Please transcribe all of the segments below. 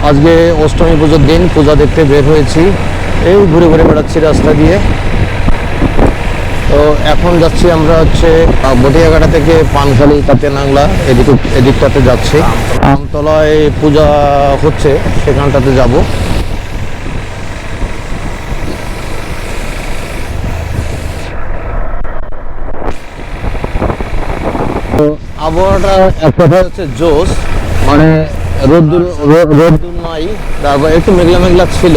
আজকে অষ্টমী পুজোর দিন, পূজা দেখতে বের হয়েছি। এই ঘুরে ঘুরে বেড়াচ্ছি রাস্তা দিয়ে। তো এখন যাচ্ছি আমরা হচ্ছে বটিয়াঘাটা থেকে পানখালি তাঁতিয়ানাংলা এদিকটাতে যাচ্ছি। আমতলায় পূজা হচ্ছে, সেখানটাতে যাব। তো আবহাওয়াটা এক কথা হচ্ছে জোশ, মানে রোদ্দুর নাই, তারপর একটু মেঘলা মেঘলা ছিল,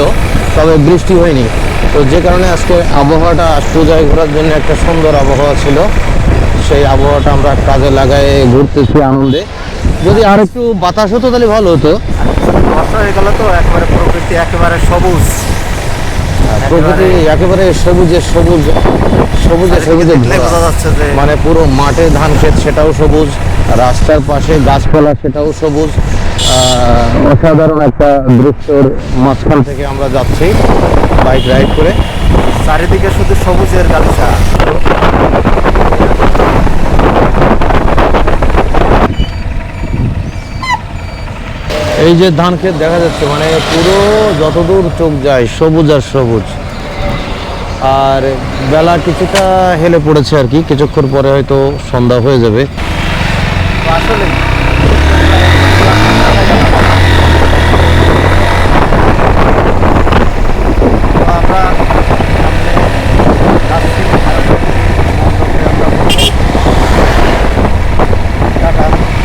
তবে বৃষ্টি হয়নি। তো যে কারণে আজকে আবহাওয়াটা পূজায় ঘোরার জন্য একটা সুন্দর আবহাওয়া ছিল। সেই আবহাওয়াটা আমরা কাজে লাগায় ঘুরতেছি আনন্দে। যদি আর একটু বাতাস হতো তাহলে ভালো হতো। বর্ষা হয়ে গেল তো একেবারে প্রকৃতি একেবারে সবুজ, প্রকৃতি একেবারে সবুজে সবুজ, সবুজে সবুজে বোঝা যাচ্ছে যে মানে পুরো মাঠে ধান ক্ষেত সেটাও সবুজ, রাস্তার পাশে গাছপালা সেটাও সবুজ। অসাধারণ একটা দৃশ্যর মাঝখান থেকে আমরা যাচ্ছি বাইক রাইড করে। চারিদিকে শুধু সবুজের গালিচা। এই যে ধান ক্ষেত দেখা যাচ্ছে, মানে পুরো যতদূর চোখ যায় সবুজ আর সবুজ। আর বেলা কিছুটা হেলে পড়েছে আর কি, কিছুক্ষণ পরে হয়তো সন্ধ্যা হয়ে যাবে। আসলে